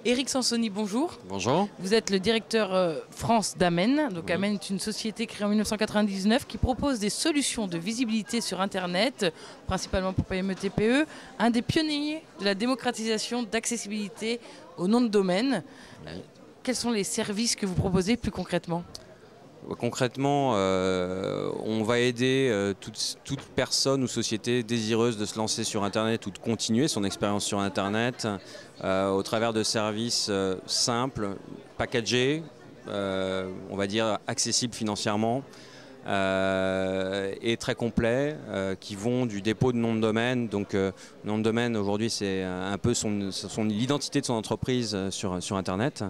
Éric Sansoni, bonjour. Bonjour. Vous êtes le directeur France d'Amen. Donc Amen est une société créée en 1999 qui propose des solutions de visibilité sur Internet, principalement pour PME TPE, un des pionniers de la démocratisation d'accessibilité au nom de domaine. Quels sont les services que vous proposez plus concrètement ? Concrètement, on va aider toute personne ou société désireuse de se lancer sur Internet ou de continuer son expérience sur Internet au travers de services simples, packagés, on va dire accessibles financièrement et très complets qui vont du dépôt de nom de domaine. Donc nom de domaine aujourd'hui c'est un peu l'identité de son entreprise sur Internet.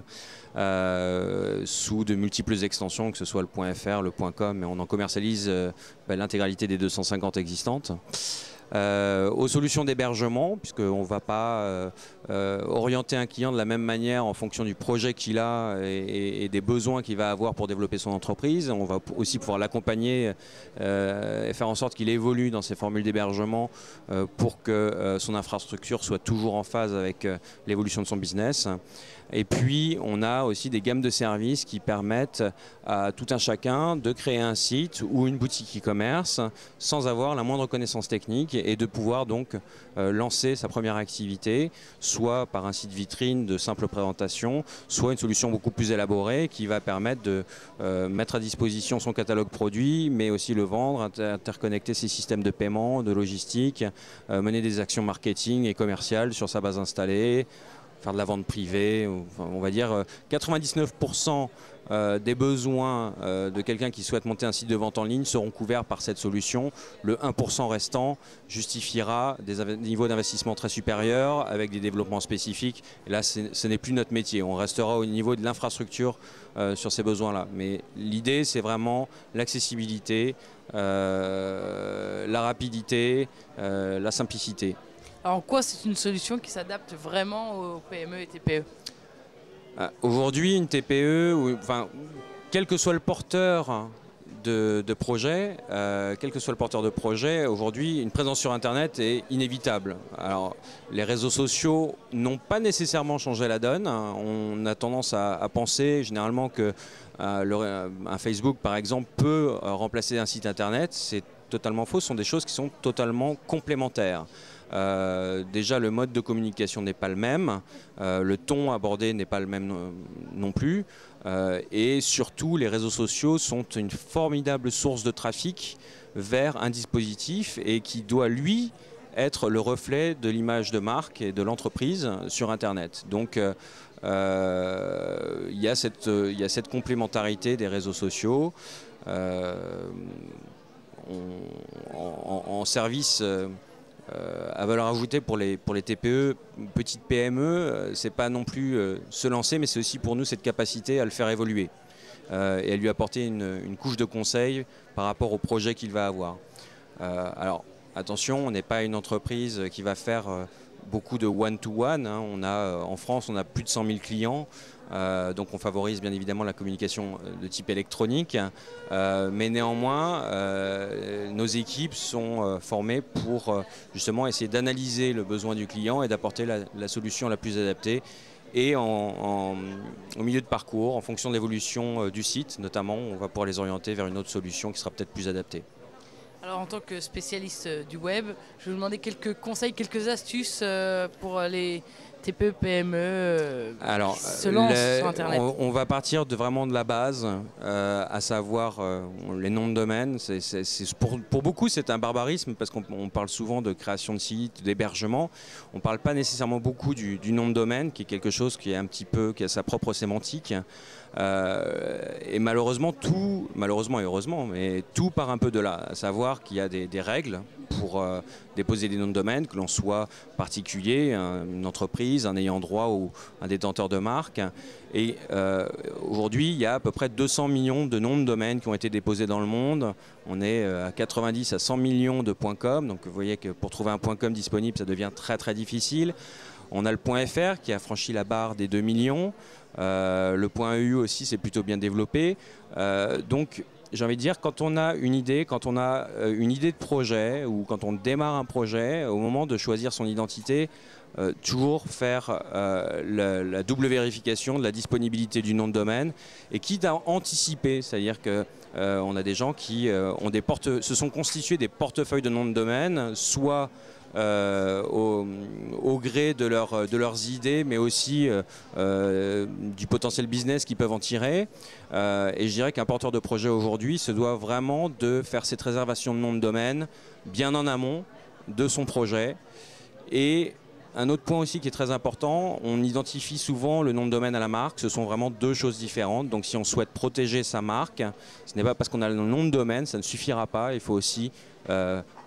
Sous de multiples extensions, que ce soit le .fr, le .com, et on en commercialise l'intégralité des 250 existantes. Aux solutions d'hébergement, puisqu'on ne va pas orienter un client de la même manière en fonction du projet qu'il a et des besoins qu'il va avoir pour développer son entreprise. On va aussi pouvoir l'accompagner et faire en sorte qu'il évolue dans ses formules d'hébergement pour que son infrastructure soit toujours en phase avec l'évolution de son business. Et puis, on a aussi des gammes de services qui permettent à tout un chacun de créer un site ou une boutique e-commerce sans avoir la moindre connaissance technique et de pouvoir donc lancer sa première activité, soit par un site vitrine de simple présentation, soit une solution beaucoup plus élaborée qui va permettre de mettre à disposition son catalogue produit, mais aussi le vendre, interconnecter ses systèmes de paiement, de logistique, mener des actions marketing et commerciales sur sa base installée, faire de la vente privée. Enfin, on va dire 99% des besoins de quelqu'un qui souhaite monter un site de vente en ligne seront couverts par cette solution. Le 1% restant justifiera des niveaux d'investissement très supérieurs avec des développements spécifiques. Et là, ce n'est plus notre métier. On restera au niveau de l'infrastructure sur ces besoins-là. Mais l'idée, c'est vraiment l'accessibilité, la rapidité, la simplicité. Alors, en quoi c'est une solution qui s'adapte vraiment aux PME et TPE ? Aujourd'hui, une TPE, quel que soit le porteur de projet, aujourd'hui, une présence sur Internet est inévitable. Alors, les réseaux sociaux n'ont pas nécessairement changé la donne. On a tendance à penser généralement que un Facebook, par exemple, peut remplacer un site Internet. C'est totalement faux. Ce sont des choses qui sont totalement complémentaires. Déjà le mode de communication n'est pas le même, le ton abordé n'est pas le même non plus, et surtout les réseaux sociaux sont une formidable source de trafic vers un dispositif et qui doit lui être le reflet de l'image de marque et de l'entreprise sur Internet. Donc il y a cette complémentarité des réseaux sociaux en service à valeur ajoutée pour les TPE, petites PME, c'est pas non plus se lancer, mais c'est aussi pour nous cette capacité à le faire évoluer et à lui apporter une couche de conseil par rapport au projet qu'il va avoir. Alors attention, on n'est pas une entreprise qui va faire beaucoup de one-to-one. En France, on a plus de 100 000 clients. Donc on favorise bien évidemment la communication de type électronique, mais néanmoins nos équipes sont formées pour justement essayer d'analyser le besoin du client et d'apporter la solution la plus adaptée. Et au milieu de parcours, en fonction de l'évolution du site notamment, on va pouvoir les orienter vers une autre solution qui sera peut-être plus adaptée. Alors en tant que spécialiste du web, je vais vous demander quelques conseils, quelques astuces pour les TPE, PME qui se lancent sur Internet. On va partir vraiment de la base, à savoir les noms de domaine. Pour beaucoup, c'est un barbarisme parce qu'on parle souvent de création de sites, d'hébergement. On ne parle pas nécessairement beaucoup du nom de domaine, qui est quelque chose qui a sa propre sémantique. Et malheureusement et heureusement, mais tout part un peu de là, à savoir qu'il y a des règles pour déposer des noms de domaine, que l'on soit particulier, une entreprise, un ayant droit ou un détenteur de marque. Et aujourd'hui, il y a à peu près 200 millions de noms de domaine qui ont été déposés dans le monde. On est à 90 à 100 millions de .com, donc vous voyez que pour trouver un .com disponible, ça devient très très difficile. On a le .fr qui a franchi la barre des 2 millions. Le .eu aussi s'est plutôt bien développé. Donc j'ai envie de dire, quand on a une idée, de projet ou quand on démarre un projet, au moment de choisir son identité, toujours faire la double vérification de la disponibilité du nom de domaine et quitte à anticiper, c'est-à-dire que on a des gens qui se sont constitués des portefeuilles de noms de domaine, soit au gré de leurs idées, mais aussi du potentiel business qu'ils peuvent en tirer. Et je dirais qu'un porteur de projet aujourd'hui se doit vraiment de faire cette réservation de nom de domaine bien en amont de son projet. Et un autre point aussi qui est très important, on identifie souvent le nom de domaine à la marque. Ce sont vraiment deux choses différentes. Donc si on souhaite protéger sa marque, ce n'est pas parce qu'on a le nom de domaine, ça ne suffira pas. Il faut aussi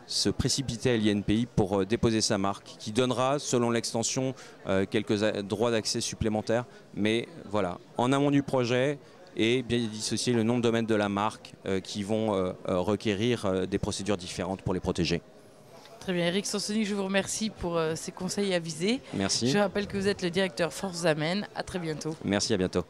se précipiter à l'INPI pour déposer sa marque, qui donnera, selon l'extension, quelques droits d'accès supplémentaires. Mais voilà, en amont du projet, et bien dissocier le nom de domaine de la marque qui vont requérir des procédures différentes pour les protéger. Très bien, Eric Sansoni, je vous remercie pour ces conseils avisés. Merci. Je rappelle que vous êtes le directeur Force Damen. À très bientôt. Merci, à bientôt.